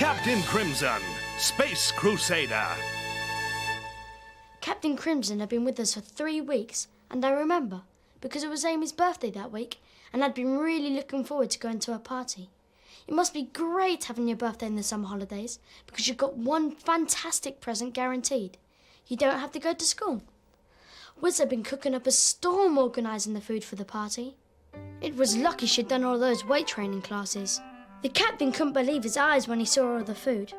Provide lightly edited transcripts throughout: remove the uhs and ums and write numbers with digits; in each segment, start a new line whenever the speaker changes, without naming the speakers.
Captain Crimson, Space Crusader.
Captain Crimson had been with us for 3 weeks, and I remember, because it was Amy's birthday that week, and I'd been really looking forward to going to her party. It must be great having your birthday in the summer holidays, because you've got one fantastic present guaranteed. You don't have to go to school. Wiz had been cooking up a storm organising the food for the party. It was lucky she'd done all those weight training classes. The captain couldn't believe his eyes when he saw all the food.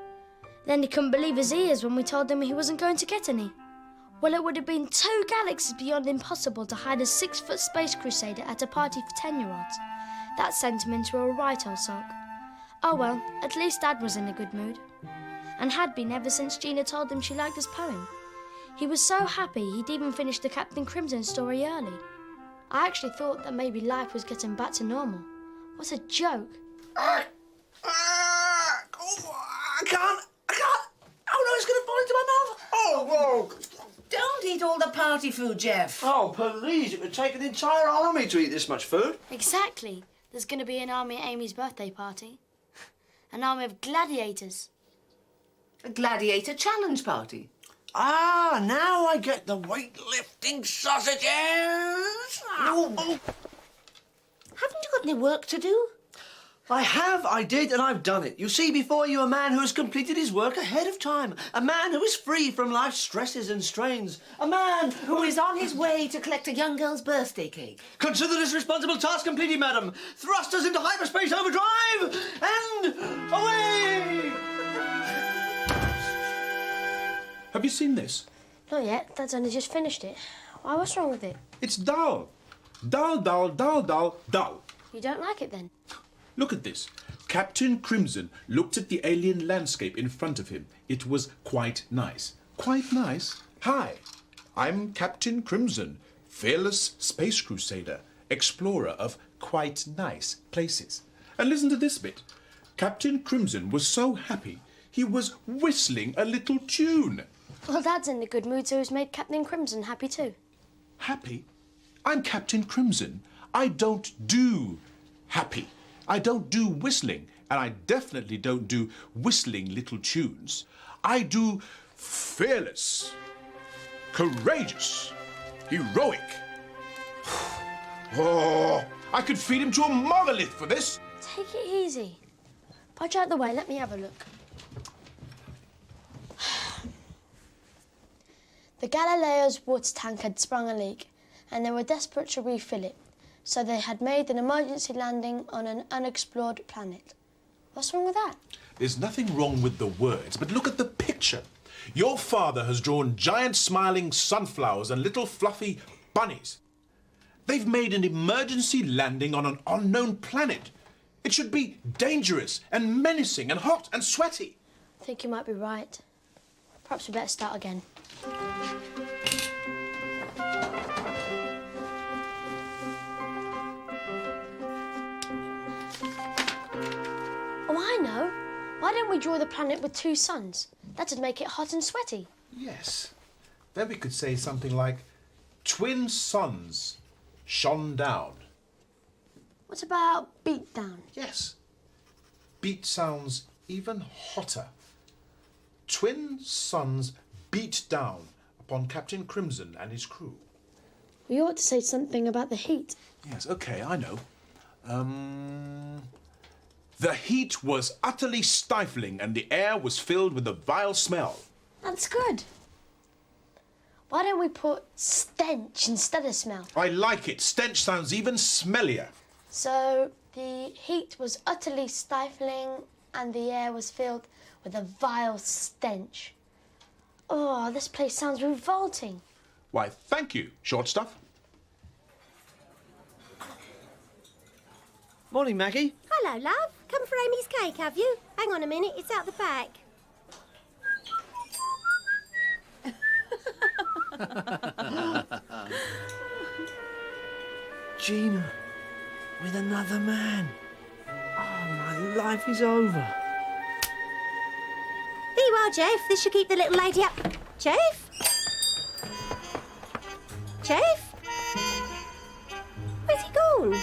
Then he couldn't believe his ears when we told him he wasn't going to get any. Well, it would have been 2 galaxies beyond impossible to hide a 6-foot space crusader at a party for 10-year-olds. That sent him into a right old sulk. Oh well, at least Dad was in a good mood. And had been ever since Gina told him she liked his poem. He was so happy he'd even finished the Captain Crimson story early. I actually thought that maybe life was getting back to normal. What a joke.
I can't. Oh, no, it's going to fall into my mouth. Oh, whoa.
Don't eat all the party food, Jeff.
Oh, please, it would take an entire army to eat this much food.
Exactly. There's going to be an army at Amy's birthday party. An army of gladiators.
A gladiator challenge party.
Ah, now I get the weightlifting sausages.
No. Haven't you got any work to do?
I did, and I've done it. You see before you a man who has completed his work ahead of time. A man who is free from life's stresses and strains. A man
Who is on his way to collect a young girl's birthday cake.
Consider this responsible task completed, madam. Thrust us into hyperspace overdrive, and away!
Have you seen this?
Not yet. Dad's only just finished it. Why, what's wrong with it?
It's dull. Dull, dull, dull, dull, dull.
You don't like it then?
Look at this. Captain Crimson looked at the alien landscape in front of him. It was quite nice. Quite nice? Hi, I'm Captain Crimson, fearless space crusader, explorer of quite nice places. And listen to this bit. Captain Crimson was so happy, he was whistling a little tune.
Well, Dad's in a good mood, so he's made Captain Crimson happy too.
Happy? I'm Captain Crimson. I don't do happy. I don't do whistling, and I definitely don't do whistling little tunes. I do fearless, courageous, heroic. Oh, I could feed him to a monolith for this.
Take it easy. Budge out the way, let me have a look. The Galileo's water tank had sprung a leak, and they were desperate to refill it. So they had made an emergency landing on an unexplored planet. What's wrong with that?
There's nothing wrong with the words, but look at the picture. Your father has drawn giant smiling sunflowers and little fluffy bunnies. They've made an emergency landing on an unknown planet. It should be dangerous and menacing and hot and sweaty.
I think you might be right. Perhaps we better start again. Oh, I know. Why don't we draw the planet with 2 suns? That'd make it hot and sweaty.
Yes. Then we could say something like, twin suns shone down.
What about beat down?
Yes. Beat sounds even hotter. Twin suns beat down upon Captain Crimson and his crew.
We ought to say something about the heat.
Yes, okay, I know. The heat was utterly stifling and the air was filled with a vile smell.
That's good. Why don't we put stench instead of smell?
I like it. Stench sounds even smellier.
So the heat was utterly stifling and the air was filled with a vile stench. Oh, this place sounds revolting.
Why, thank you, short stuff.
Morning, Maggie.
Hello, love. Come for Amy's cake, have you? Hang on a minute, it's out the back.
Gina, with another man. Oh, my life is over.
Here you are, Jeff. This should keep the little lady up. Jeff? Jeff? Where's he gone?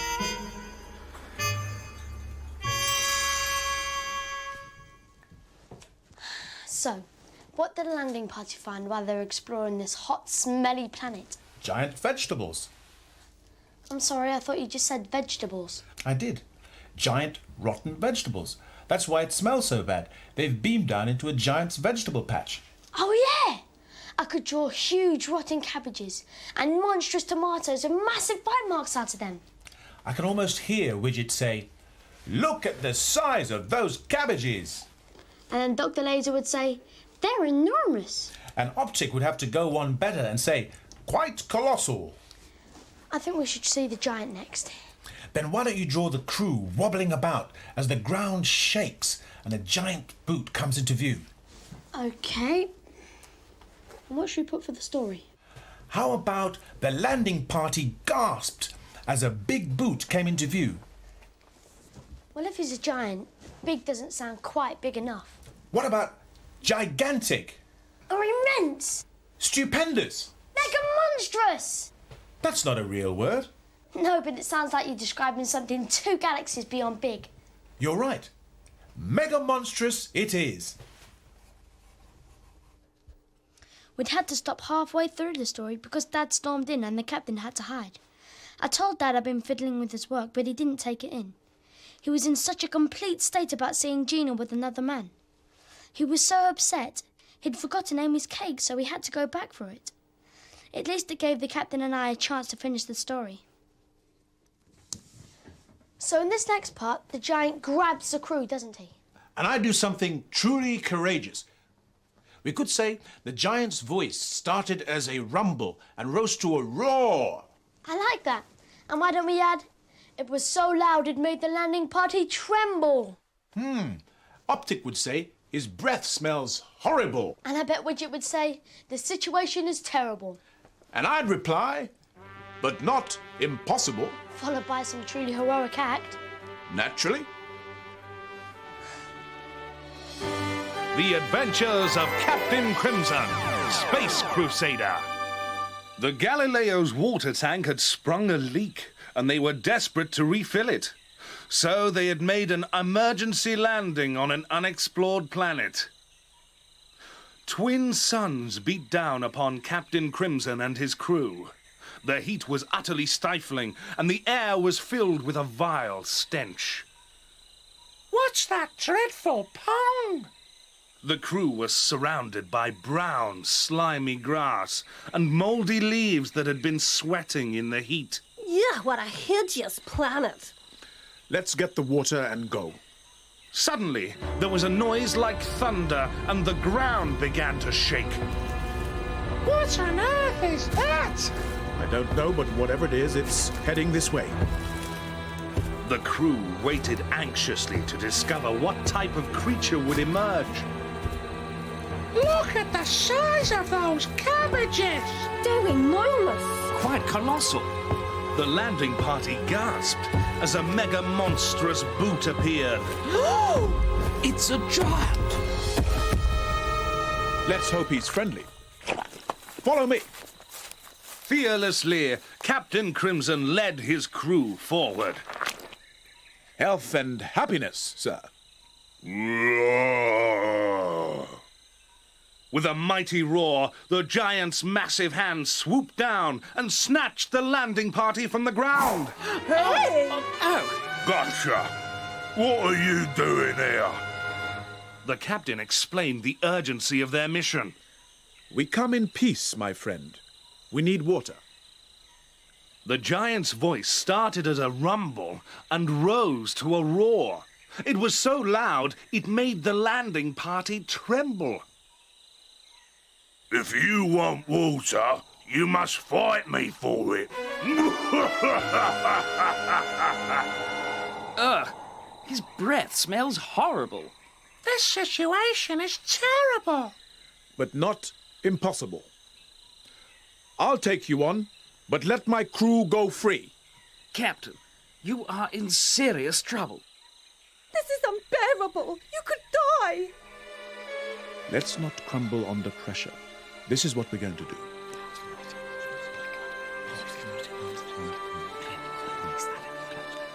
landing party find while they were exploring this hot, smelly planet?
Giant vegetables.
I'm sorry, I thought you just said vegetables.
I did. Giant, rotten vegetables. That's why it smells so bad. They've beamed down into a giant's vegetable patch.
Oh, yeah! I could draw huge, rotten cabbages and monstrous tomatoes with massive bite marks out of them.
I can almost hear Widget say, "Look at the size of those cabbages!"
And then Dr. Laser would say, "They're enormous."
And Optic would have to go one better and say, "Quite colossal."
I think we should see the giant next.
Then why don't you draw the crew wobbling about as the ground shakes and a giant boot comes into view?
Okay. And what should we put for the story?
How about the landing party gasped as a big boot came into view?
Well, if he's a giant, big doesn't sound quite big enough.
What about gigantic?
Or immense!
Stupendous?
Mega monstrous!
That's not a real word.
No, but it sounds like you're describing something 2 galaxies beyond big.
You're right. Mega monstrous it is.
We'd had to stop halfway through the story because Dad stormed in and the captain had to hide. I told Dad I'd been fiddling with his work, but he didn't take it in. He was in such a complete state about seeing Gina with another man. He was so upset, he'd forgotten Amy's cake, so he had to go back for it. At least it gave the captain and I a chance to finish the story. So in this next part, the giant grabs the crew, doesn't he?
And I do something truly courageous. We could say the giant's voice started as a rumble and rose to a roar.
I like that. And why don't we add, it was so loud it made the landing party tremble.
Optic would say his breath smells horrible.
And I bet Widget would say, the situation is terrible.
And I'd reply, but not impossible.
Followed by some truly heroic act.
Naturally.
The Adventures of Captain Crimson, Space Crusader. The Galileo's water tank had sprung a leak, and they were desperate to refill it. So they had made an emergency landing on an unexplored planet. Twin suns beat down upon Captain Crimson and his crew. The heat was utterly stifling, and the air was filled with a vile stench.
What's that dreadful pong?
The crew was surrounded by brown, slimy grass and mouldy leaves that had been sweating in the heat.
Yeah, what a hideous planet.
Let's get the water and go.
Suddenly, there was a noise like thunder, and the ground began to shake.
What on earth is that?
I don't know, but whatever it is, it's heading this way.
The crew waited anxiously to discover what type of creature would emerge.
Look at the size of those cabbages!
They're enormous.
Quite colossal. The landing party gasped as a mega monstrous boot appeared.
It's a giant.
Let's hope he's friendly. Follow me.
Fearlessly, Captain Crimson led his crew forward.
Health and happiness, sir.
With a mighty roar, the giant's massive hand swooped down and snatched the landing party from the ground. Gotcha! What are you doing here? The captain explained the urgency of their mission.
We come in peace, my friend. We need water.
The giant's voice started as a rumble and rose to a roar. It was so loud, it made the landing party tremble. If you want water, you must fight me for it.
His breath smells horrible.
This situation is terrible.
But not impossible. I'll take you on, but let my crew go free.
Captain, you are in serious trouble.
This is unbearable. You could die.
Let's not crumble under pressure. This is what we're going to do.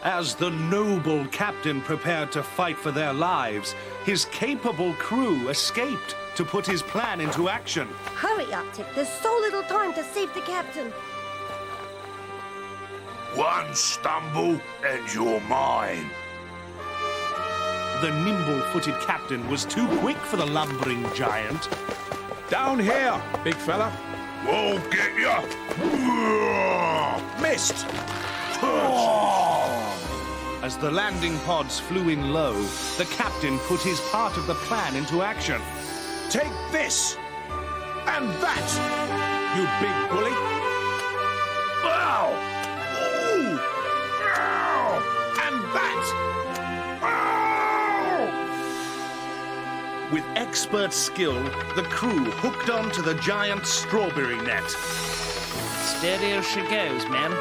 As the noble captain prepared to fight for their lives, his capable crew escaped. to put his plan into action.
Hurry up, Tick. There's so little time to save the captain.
One stumble and you're mine.
The nimble-footed captain was too quick for the lumbering giant.
Down here, big fella.
Won't get ya.
Missed.
As the landing pods flew in low, the captain put his part of the plan into action.
Take this. And that, you big bully.
Ow! Ooh! Ow!
And that.
With expert skill, the crew hooked onto the giant strawberry net.
Steady as she goes, man.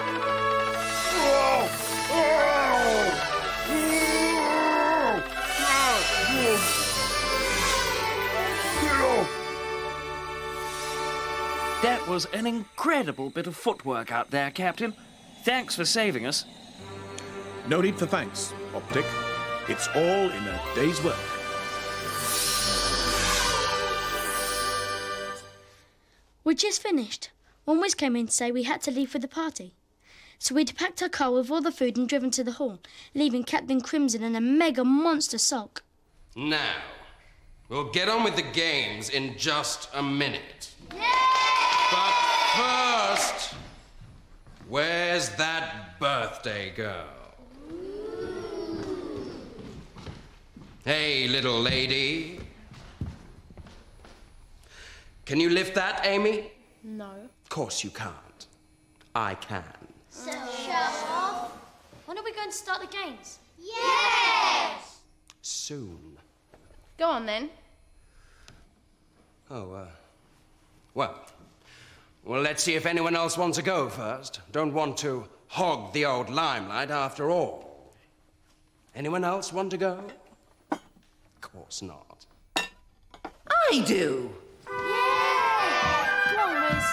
That was an incredible bit of footwork out there, Captain. Thanks for saving us.
No need for thanks, Optic. It's all in a day's work.
We'd just finished when Wiz came in to say we had to leave for the party. So we'd packed our car with all the food and driven to the hall, leaving Captain Crimson in a mega monster sulk.
Now, we'll get on with the games in just a minute. But first, where's that birthday girl? Hey, little lady. Can you lift that, Amy?
No.
Of course you can't. I can.
So shut off. When are we going to start the games?
Soon.
Go on, then.
Well, let's see if anyone else wants to go first. Don't want to hog the old limelight after all. Anyone else want to go? Of course not.
I do.
Come on, Wiz.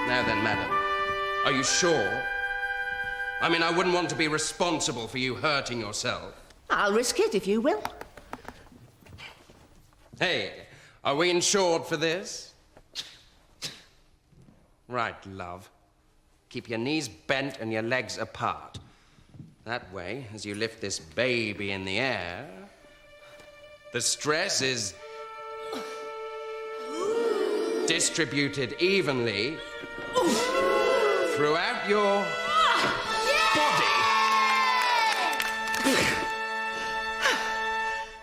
Now then, madam, are you sure? I mean, I wouldn't want to be responsible for you hurting yourself.
I'll risk it if you will.
Hey, are we insured for this? Right, love. Keep your knees bent and your legs apart. That way, as you lift this baby in the air, the stress is distributed evenly throughout your body.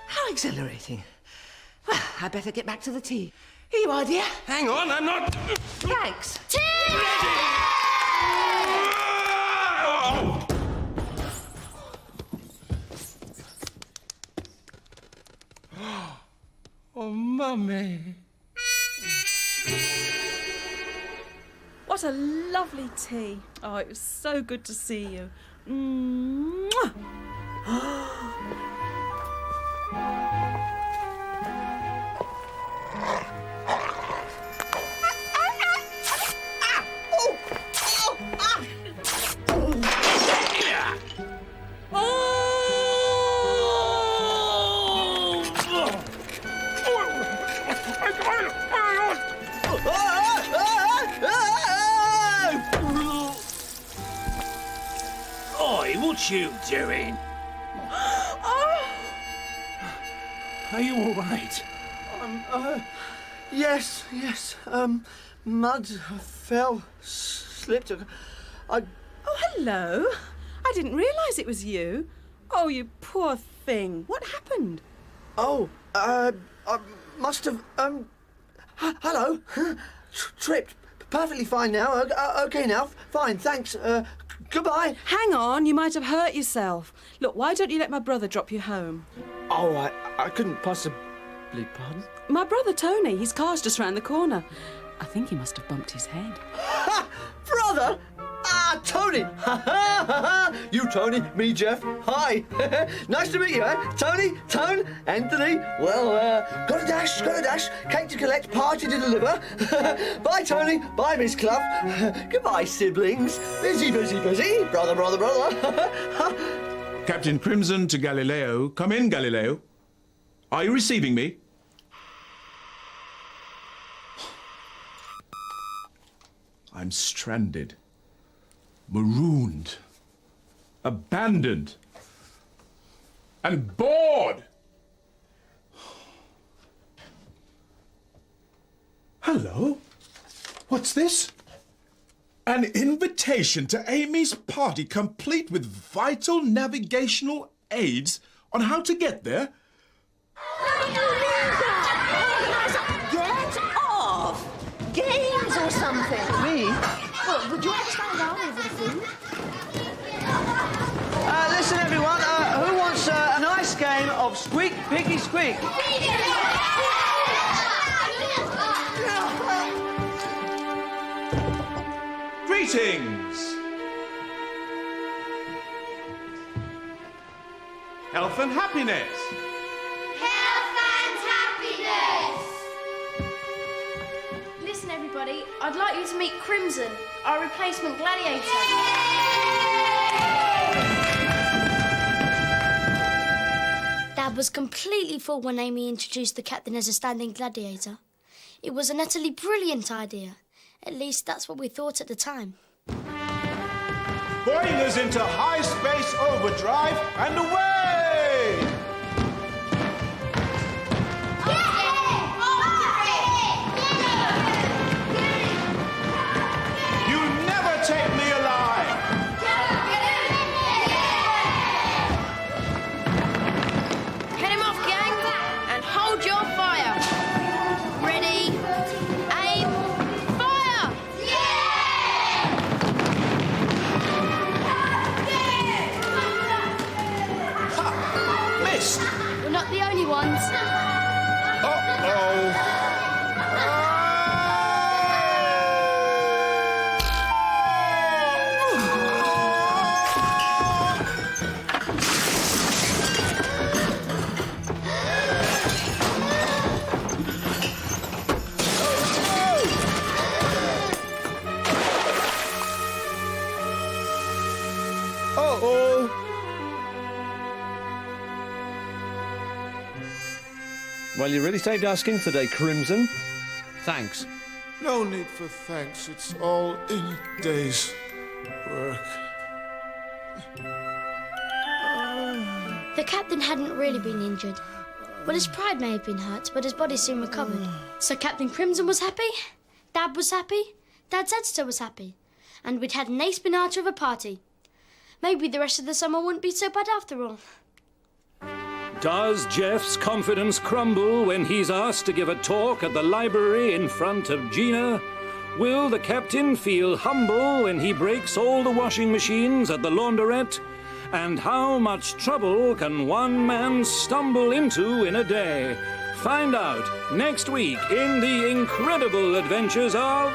How exhilarating. Well, I better get back to the tea. Here you are, dear.
Hang on, I'm not...
Thanks.
Oh, Mummy.
What a lovely tea. Oh, it was so good to see you. Mwah.
Oi, what you doing? Are you all right?
Yes. Mud fell, slipped.
Oh, hello. I didn't realise it was you. Oh, you poor thing. What happened?
I must have, hello. Tripped. Perfectly fine now. Okay now. Fine, thanks. Goodbye.
Hang on, you might have hurt yourself. Look, why don't you let my brother drop you home?
Oh, I couldn't possibly, pardon?
My brother Tony, his car's just round the corner. I think he must have bumped his head.
Ha! Brother! Ah, Tony! You, Tony, me, Jeff. Hi. Nice to meet you, eh? Tony, Tone, Anthony. Well, got a dash. Cake to collect, party to deliver. Bye, Tony. Bye, Miss Clough. Goodbye, siblings. Busy. Brother.
Captain Crimson to Galileo. Come in, Galileo. Are you receiving me? I'm stranded, marooned, abandoned, and bored. Hello? What's this? An invitation to Amy's party, complete with vital navigational aids on how to get there?
Get off! Games or something.
Me?
Well, would you like to stand down over the food?
Listen, everyone. Who wants a nice game of Squeak, Piggy, Squeak?
Greetings! Health and happiness!
Health and happiness! Listen, everybody, I'd like you to meet Crimson, our replacement gladiator. Dad was completely full when Amy introduced the captain as a standing gladiator. It was an utterly brilliant idea. At least that's what we thought at the time.
Boilers into high space overdrive and away! You never take me alive!
Head him off, gang, and hold your fire. Ready, aim, fire!
Missed!
We're not the only ones.
Uh-oh!
Uh-oh. Well, you really saved our skins today, Crimson. Thanks.
No need for thanks. It's all in a day's work.
The captain hadn't really been injured. Well, his pride may have been hurt, but his body soon recovered. So Captain Crimson was happy, Dad was happy, Dad's editor was happy, and we'd had an ace pinata of a party. Maybe the rest of the summer wouldn't be so bad after all.
Does Jeff's confidence crumble when he's asked to give a talk at the library in front of Gina? Will the captain feel humble when he breaks all the washing machines at the laundrette? And how much trouble can one man stumble into in a day? Find out next week in the incredible adventures of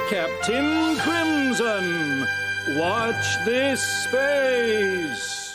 Captain Crimson. Watch this space.